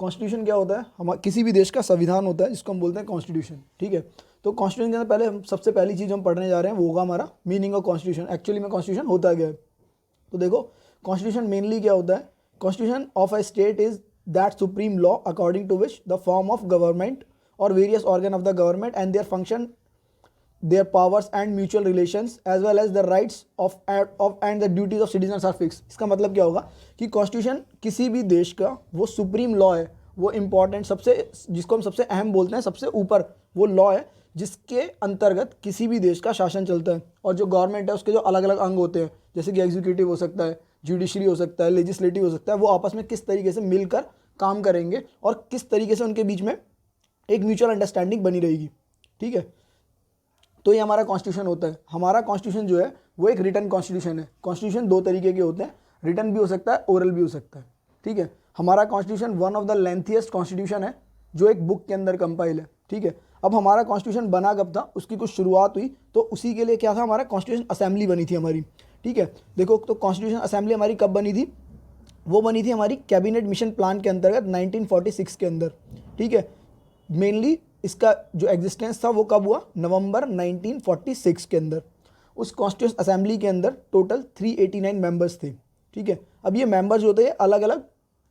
Constitution क्या होता है, हम किसी भी देश का संविधान होता है जिसको हम बोलते हैं कॉन्स्टिट्यूशन, ठीक है। तो कॉन्स्टिट्यूशन के अंदर पहले हम सबसे पहली चीज़ हम पढ़ने जा रहे हैं वो होगा हमारा मीनिंग ऑफ कॉन्स्टिट्यूशन। एक्चुअली में कॉन्स्टिट्यूशन होता क्या है, तो देखो कॉन्स्टिट्यूशन मेनली क्या होता है, constitution of a state is that supreme law according to which the form of government और various organ of the government and their function, their powers and mutual relations as well as the rights of and the duties of citizens are fixed। इसका मतलब क्या होगा कि constitution किसी भी देश का वो सुप्रीम लॉ है, वो इम्पॉर्टेंट सबसे, जिसको हम सबसे अहम बोलते हैं, सबसे ऊपर वो लॉ है जिसके अंतर्गत किसी भी देश का शासन चलता है। और जो गवर्नमेंट है उसके जो अलग अलग अंग होते हैं, जैसे कि एग्जीक्यूटिव हो सकता है, जुडिशरी हो सकता है, लेजिस्लेटिव हो सकता है, वो आपस में किस तरीके से मिलकर काम करेंगे और किस तरीके से उनके बीच में एक म्यूचुअल अंडरस्टैंडिंग बनी रहेगी, ठीक है। तो ये हमारा कॉन्स्टिट्यूशन होता है। हमारा कॉन्स्टिट्यूशन जो है वो एक रिटन कॉन्स्टिट्यूशन है। कॉन्स्टिट्यूशन दो तरीके के होते हैं, रिटन भी हो सकता है, ओरल भी हो सकता है, ठीक है। हमारा constitution one of the lengthiest constitution है जो एक बुक के अंदर कंपाइल है, ठीक है। अब हमारा कॉन्स्टिट्यूशन बना कब था, उसकी कुछ शुरुआत हुई, तो उसी के लिए क्या था, हमारा कॉन्स्टिट्यूशन असेंबली बनी थी हमारी, ठीक है। देखो तो कॉन्स्टिट्यूशन असेंबली हमारी कब बनी थी, वो बनी थी हमारी कैबिनेट मिशन प्लान के अंतर्गत 1946 के अंदर, ठीक है। मेनली इसका जो एग्जिस्टेंस था वो कब हुआ, नवंबर 1946 के अंदर। उस कॉन्स्टिट्यूशन असेंबली के अंदर टोटल 389 मेंबर्स थे, ठीक है। अब ये मेंबर्स जो थे अलग अलग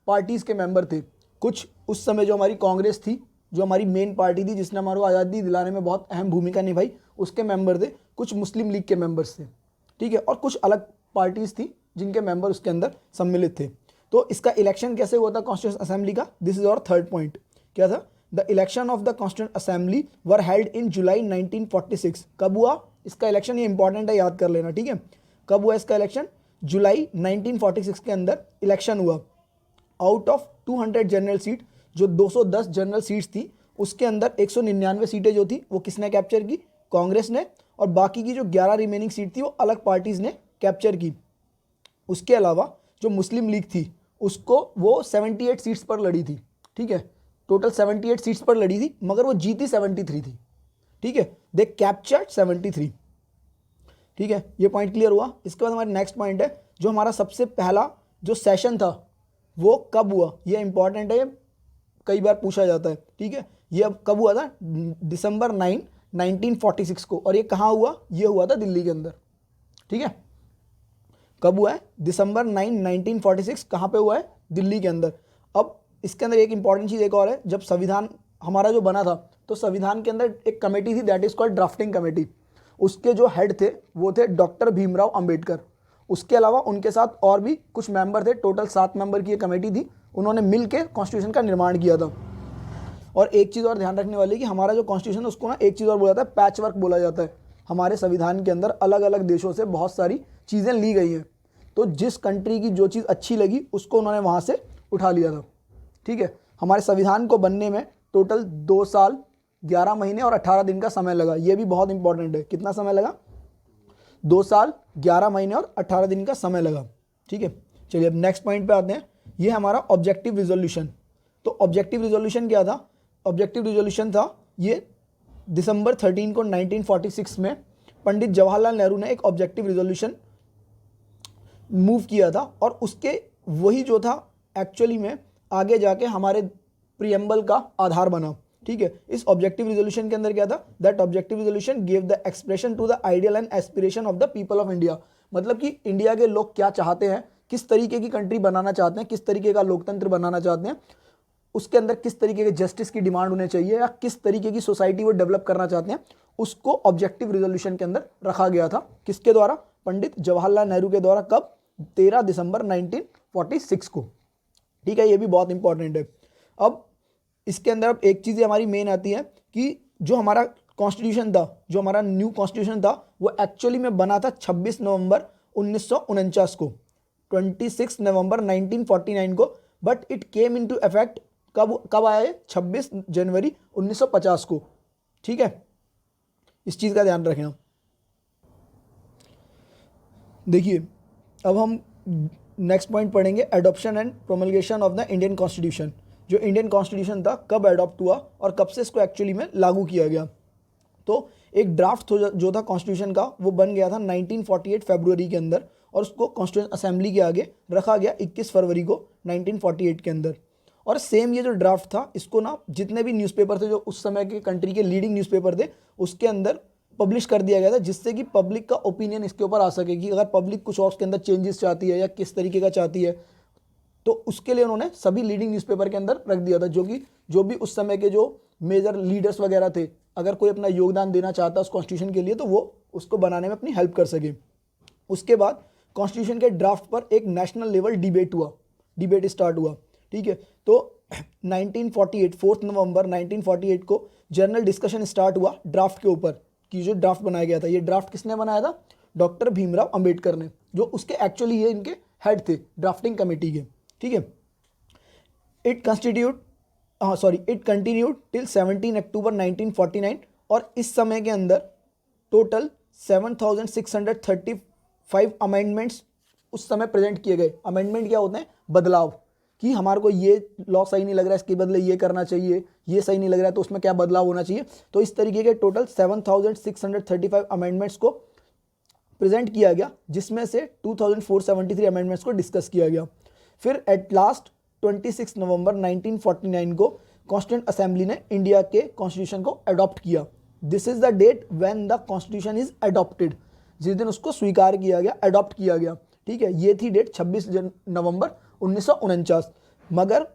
पार्टीज़ के मेंबर थे। कुछ उस समय जो हमारी कांग्रेस थी, जो हमारी मेन पार्टी थी जिसने हमारे को आज़ादी दिलाने में बहुत अहम भूमिका निभाई, उसके मेंबर थे। कुछ मुस्लिम लीग के मेंबर्स थे, ठीक है, और कुछ अलग पार्टीज़ थी जिनके मेंबर उसके अंदर सम्मिलित थे। तो इसका इलेक्शन कैसे हुआ था कॉन्स्टिट्यूशन असेंबली का, this is our third point, क्या था, the election of the constitution assembly were held in July 1946। कब हुआ इसका इलेक्शन, ये इंपॉर्टेंट है, याद कर लेना, ठीक है। कब हुआ इसका इलेक्शन, जुलाई 1946 के अंदर इलेक्शन हुआ। आउट ऑफ 200 जनरल सीट, जो 210 जनरल सीट्स थी, उसके अंदर 199 सीटें जो थी वो किसने कैप्चर की, कांग्रेस ने, और बाकी की जो 11 रिमेनिंग सीट थी वो अलग पार्टीज ने कैप्चर की। उसके अलावा जो मुस्लिम लीग थी उसको वो 78 सीट्स पर लड़ी थी, ठीक है, टोटल 78 सीट्स पर लड़ी थी, मगर वो जीती 73 थी, ठीक है, दे कैप्चर्ड 73, ठीक है। ये पॉइंट क्लियर हुआ। इसके बाद हमारा नेक्स्ट पॉइंट है, जो हमारा सबसे पहला जो सेशन था वो कब हुआ, ये इंपॉर्टेंट है, कई बार पूछा जाता है, ठीक है। ये अब कब हुआ था, दिसंबर 9 1946 को, और ये कहाँ हुआ, ये हुआ था दिल्ली के अंदर, ठीक है। कब हुआ है, दिसंबर 9 1946, कहाँ पे हुआ है, दिल्ली के अंदर। अब इसके अंदर एक इंपॉर्टेंट चीज़ एक और है, जब संविधान हमारा जो बना था तो संविधान के अंदर एक कमेटी थी that is called drafting committee. उसके जो हेड थे वो थे डॉक्टर भीमराव अंबेडकर। उसके अलावा उनके साथ और भी कुछ मेंबर थे, टोटल 7 मेंबर की एक कमेटी थी। उन्होंने मिल के कॉन्स्टिट्यूशन का निर्माण किया था। और एक चीज़ और ध्यान रखने वाली कि हमारा जो कॉन्स्टिट्यूशन है उसको ना एक चीज़ और बोला जाता है, पैच वर्क बोला जाता है। हमारे संविधान के अंदर अलग अलग देशों से बहुत सारी चीज़ें ली गई हैं, तो जिस कंट्री की जो चीज़ अच्छी लगी उसको उन्होंने वहाँ से उठा लिया था, ठीक है। हमारे संविधान को बनने में टोटल 2 साल 11 महीने और 18 दिन का समय लगा। ये भी बहुत इंपॉर्टेंट है, कितना समय लगा, 2 साल 11 महीने और 18 दिन का समय लगा, ठीक है। चलिए अब नेक्स्ट पॉइंट पे आते हैं, ये हमारा ऑब्जेक्टिव रिजोल्यूशन। तो ऑब्जेक्टिव रिजोल्यूशन क्या था, ऑब्जेक्टिव रिजोल्यूशन था ये दिसंबर 13 को 1946 में पंडित जवाहरलाल नेहरू ने एक ऑब्जेक्टिव रिजोल्यूशन मूव किया था, और उसके वही जो था एक्चुअली में आगे जाके हमारे प्रियम्बल का आधार बना, ठीक है। इस ऑब्जेक्टिव रिजोल्यूशन के अंदर क्या था, that objective resolution give the expression to the ideal and aspiration of the people of India. मतलब कि इंडिया के लोग क्या चाहते हैं, किस तरीके की कंट्री बनाना चाहते हैं, किस तरीके का लोकतंत्र बनाना चाहते हैं, उसके अंदर किस तरीके के जस्टिस की डिमांड होने चाहिए, या किस तरीके की सोसाइटी वो डेवलप करना चाहते हैं, उसको ऑब्जेक्टिव रिजोल्यूशन के अंदर रखा गया था। किसके द्वारा, पंडित जवाहरलाल नेहरू के द्वारा। कब, 13 दिसंबर 1946 को, ठीक है। ये भी बहुत इंपॉर्टेंट है। अब इसके अंदर अब एक चीज़ हमारी मेन आती है कि जो हमारा कॉन्स्टिट्यूशन था, जो हमारा न्यू कॉन्स्टिट्यूशन था, वो एक्चुअली में बना था 26 नवंबर 1949 को, 26 नवंबर 1949 को, but it came into effect कब आया है, 26 जनवरी 1950 को, ठीक है। इस चीज़ का ध्यान रखें। देखिए अब हम नेक्स्ट पॉइंट पढ़ेंगे, adoption and promulgation of the Indian constitution. जो इंडियन कॉन्स्टिट्यूशन था कब अडॉप्ट हुआ और कब से इसको एक्चुअली में लागू किया गया। तो एक ड्राफ्ट जो था कॉन्स्टिट्यूशन का वो बन गया था 1948 फरवरी के अंदर, और उसको कॉन्स्टिट्यूशन असेंबली के आगे रखा गया 21 फरवरी को 1948 के अंदर। और सेम ये जो ड्राफ्ट था इसको ना जितने भी न्यूज़पेपर थे जो उस समय के कंट्री के लीडिंग न्यूज़पेपर थे उसके अंदर पब्लिश कर दिया गया था, जिससे कि पब्लिक का ओपिनियन इसके ऊपर आ सके कि अगर पब्लिक कुछ और उसके अंदर चेंजेस चाहती है या किस तरीके का चाहती है, तो उसके लिए उन्होंने सभी लीडिंग न्यूज़पेपर के अंदर रख दिया था, जो भी उस समय के जो मेजर लीडर्स वगैरह थे, अगर कोई अपना योगदान देना चाहता उस कॉन्स्टिट्यूशन के लिए तो वो उसको बनाने में अपनी हेल्प कर सके। उसके बाद कॉन्स्टिट्यूशन के ड्राफ्ट पर एक नेशनल लेवल डिबेट स्टार्ट हुआ, ठीक है। तो 1948 4 नवंबर 1948 को जनरल डिस्कशन स्टार्ट हुआ ड्राफ्ट के ऊपर कि जो ड्राफ्ट बनाया गया था, ये ड्राफ्ट किसने बनाया था? डॉक्टर भीमराव अंबेडकर ने, जो उसके एक्चुअली ये इनके हेड थे ड्राफ्टिंग कमेटी के, ठीक है। इट कंटिन्यूड टिल 17 अक्टूबर 1949 और इस समय के अंदर टोटल 7635 अमेंडमेंट्स उस समय प्रेजेंट किए गए। अमेंडमेंट क्या होते हैं? बदलाव, कि हमारे को ये लॉ सही नहीं लग रहा है, इसके बदले ये करना चाहिए, ये सही नहीं लग रहा है तो उसमें क्या बदलाव होना चाहिए। तो इस तरीके के टोटल 7635 अमेंडमेंट्स को प्रेजेंट किया गया, जिसमें से 2473 अमेंडमेंट्स को डिस्कस किया गया। फिर एट लास्ट 26 नवंबर 1949 को कॉन्स्टिट्यूंट असेंबली ने इंडिया के कॉन्स्टिट्यूशन को अडॉप्ट किया। This is the date when the constitution is adopted, जिस दिन उसको स्वीकार किया गया, अडॉप्ट किया गया, ठीक है। ये थी डेट 26 नवंबर 1949। मगर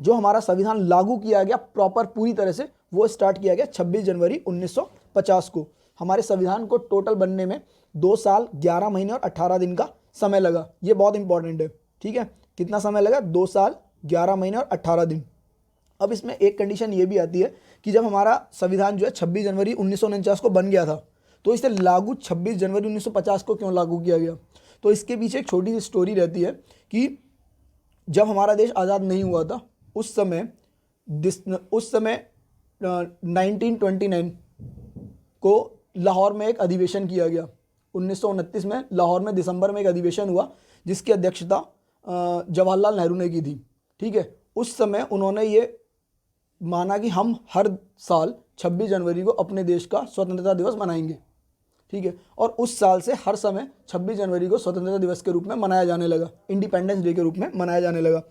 जो हमारा संविधान लागू किया गया प्रॉपर पूरी तरह से, वो स्टार्ट किया गया 26 जनवरी 1950 को। हमारे संविधान को टोटल बनने में 2 साल 11 महीने और 18 दिन का समय लगा। ये बहुत इंपॉर्टेंट है, ठीक है। कितना समय लगा? 2 साल 11 महीने और 18 दिन। अब इसमें एक कंडीशन ये भी आती है कि जब हमारा संविधान जो है 26 जनवरी 1949 को बन गया था, तो इसे लागू 26 जनवरी 1950 को क्यों लागू किया गया? तो इसके पीछे एक छोटी सी स्टोरी रहती है कि जब हमारा देश आज़ाद नहीं हुआ था उस समय 1929 को लाहौर में एक अधिवेशन किया गया। 1929 में लाहौर में दिसंबर में एक अधिवेशन हुआ जिसकी अध्यक्षता जवाहरलाल नेहरू ने की थी, ठीक है। उस समय उन्होंने ये माना कि हम हर साल 26 जनवरी को अपने देश का स्वतंत्रता दिवस मनाएंगे, ठीक है। और उस साल से हर समय 26 जनवरी को स्वतंत्रता दिवस के रूप में मनाया जाने लगा, इंडिपेंडेंस डे के रूप में मनाया जाने लगा।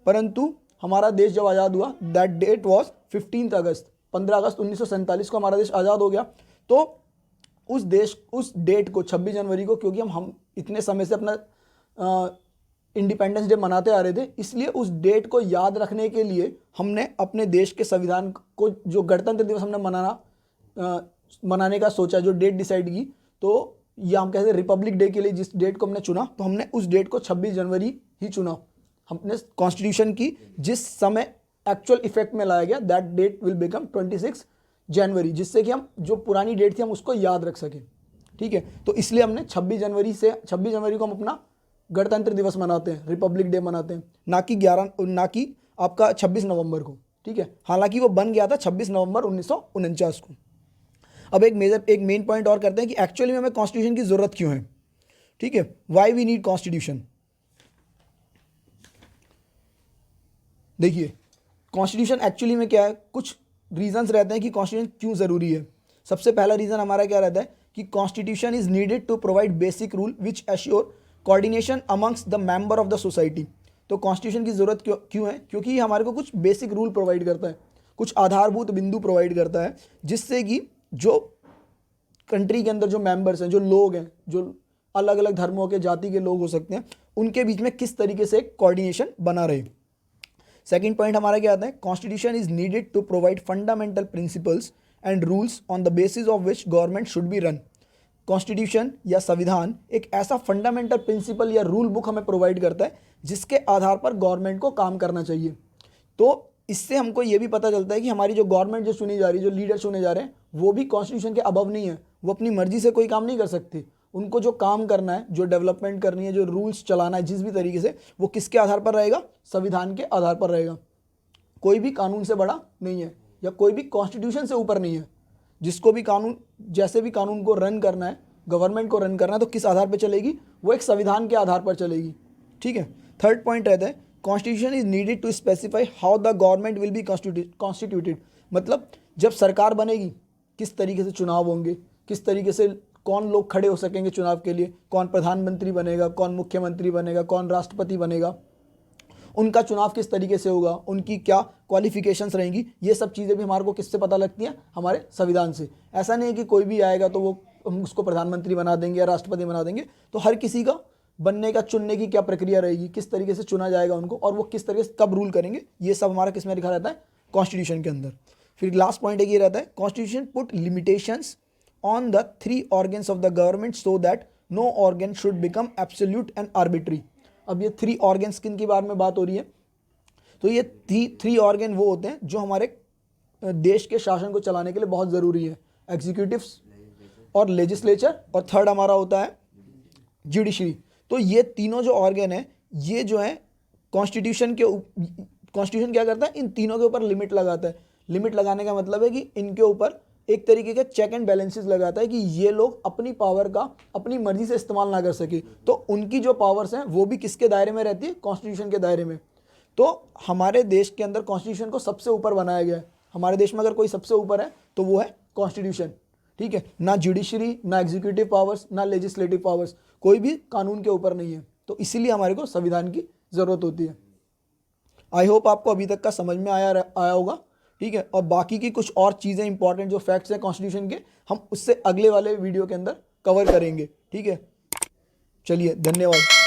परंतु हमारा देश जब आज़ाद हुआ, दैट डेट वॉज 15 अगस्त, 15 अगस्त 1947 को हमारा देश आज़ाद हो गया। तो उस डेट को 26 जनवरी को, क्योंकि हम इतने समय से अपना इंडिपेंडेंस डे मनाते आ रहे थे, इसलिए उस डेट को याद रखने के लिए हमने अपने देश के संविधान को, जो गणतंत्र दिवस हमने मनाने का सोचा, जो डेट डिसाइड की, तो ये हम कहते हैं रिपब्लिक डे के लिए जिस डेट को हमने चुना, तो हमने उस डेट को 26 जनवरी ही चुना। हमने कॉन्स्टिट्यूशन की जिस समय एक्चुअल इफेक्ट में लाया गया, दैट डेट विल बिकम 26 जनवरी, जिससे कि हम जो पुरानी डेट थी हम उसको याद रख सकें, ठीक है। तो इसलिए हमने 26 जनवरी को हम अपना गणतंत्र दिवस मनाते हैं, रिपब्लिक डे मनाते हैं, ना कि आपका 26 नवंबर को, ठीक है। हालांकि वो बन गया था 26 नवंबर 1949 को। अब एक मेन पॉइंट और करते हैं कि एक्चुअली में हमें कॉन्स्टिट्यूशन की जरूरत क्यों है, ठीक है। Why we need constitution. देखिए कॉन्स्टिट्यूशन एक्चुअली में क्या है, कुछ रीजंस रहते हैं कि कॉन्स्टिट्यूशन क्यों ज़रूरी है। सबसे पहला रीज़न हमारा क्या रहता है कि constitution is needed to provide basic rule which assure coordination amongst the member of the society. तो कॉन्स्टिट्यूशन की ज़रूरत क्यों है? क्योंकि ये हमारे को कुछ बेसिक रूल प्रोवाइड करता है, कुछ आधारभूत बिंदु प्रोवाइड करता है, जिससे कि जो कंट्री के अंदर जो मेंबर्स हैं, जो लोग हैं, जो अलग अलग धर्मों के जाति के लोग हो सकते हैं, उनके बीच में किस तरीके से कोऑर्डिनेशन बना रहे। सेकंड पॉइंट हमारा क्या आता है, constitution is needed to provide fundamental principles and rules on the basis of which government should be run. Constitution या संविधान एक ऐसा फंडामेंटल प्रिंसिपल या रूल बुक हमें प्रोवाइड करता है जिसके आधार पर गवर्नमेंट को काम करना चाहिए। तो इससे हमको ये भी पता चलता है कि हमारी जो गवर्नमेंट जो चुनी जा रही है, जो लीडर चुने जा रहे हैं, वो भी कॉन्स्टिट्यूशन के अबव नहीं है, वो अपनी मर्जी से कोई काम नहीं कर सकते। उनको जो काम करना है, जो डेवलपमेंट करनी है, जो रूल्स चलाना है जिस भी तरीके से, वो किसके आधार पर रहेगा? संविधान के आधार पर रहेगा। कोई भी कानून से बड़ा नहीं है या कोई भी कॉन्स्टिट्यूशन से ऊपर नहीं है। जिसको भी कानून, जैसे भी कानून को रन करना है, गवर्नमेंट को रन करना है, तो किस आधार पर चलेगी? वो एक संविधान के आधार पर चलेगी, ठीक है। थर्ड पॉइंट रहता है, constitution is needed to specify how the government will be constituted. मतलब जब सरकार बनेगी, किस तरीके से चुनाव होंगे, किस तरीके से कौन लोग खड़े हो सकेंगे चुनाव के लिए, कौन प्रधानमंत्री बनेगा, कौन मुख्यमंत्री बनेगा, कौन राष्ट्रपति बनेगा, उनका चुनाव किस तरीके से होगा, उनकी क्या क्वालिफिकेशंस रहेंगी, ये सब चीज़ें भी हमारे को किससे पता लगती हैं, हमारे संविधान से। ऐसा नहीं है कि कोई भी आएगा तो वो हम उसको प्रधानमंत्री बना देंगे या राष्ट्रपति बना देंगे। तो हर किसी का बनने का, चुनने की क्या प्रक्रिया रहेगी, किस तरीके से चुना जाएगा उनको, और वो किस तरीके से कब रूल करेंगे, ये सब हमारा किस में लिखा रहता है, कॉन्स्टिट्यूशन के अंदर। फिर लास्ट पॉइंट एक ये रहता है, constitution put limitations on the 3 organs of the government so that no organ should become absolute and arbitrary. अब ये 3 organs किन के बारे में बात हो रही है, तो ये 3 organ वो होते हैं जो हमारे देश के शासन को चलाने के लिए बहुत ज़रूरी है, एग्जीक्यूटिव्स और लेजिस्लेचर, और थर्ड हमारा होता है जुडिशरी। तो ये तीनों जो ऑर्गन है, ये जो है कॉन्स्टिट्यूशन क्या करता है, इन तीनों के ऊपर लिमिट लगाता है। लिमिट लगाने का मतलब है कि इनके ऊपर एक तरीके के चेक एंड बैलेंसेस लगाता है कि ये लोग अपनी पावर का अपनी मर्जी से इस्तेमाल ना कर सके। तो उनकी जो पावर्स हैं वो भी किसके दायरे में रहती है, कॉन्स्टिट्यूशन के दायरे में। तो हमारे देश के अंदर कॉन्स्टिट्यूशन को सबसे ऊपर बनाया गया है। हमारे देश में अगर कोई सबसे ऊपर है तो वो है कॉन्स्टिट्यूशन, ठीक है। ना जुडिशरी, ना एग्जीक्यूटिव पावर्स, ना लेजिस्लेटिव पावर्स, कोई भी कानून के ऊपर नहीं है। तो इसीलिए हमारे को संविधान की ज़रूरत होती है। आई होप आपको अभी तक का समझ में आया होगा, ठीक है। और बाकी की कुछ और चीज़ें इंपॉर्टेंट जो फैक्ट्स हैं कॉन्स्टिट्यूशन के, हम उससे अगले वाले वीडियो के अंदर कवर करेंगे, ठीक है। चलिए, धन्यवाद।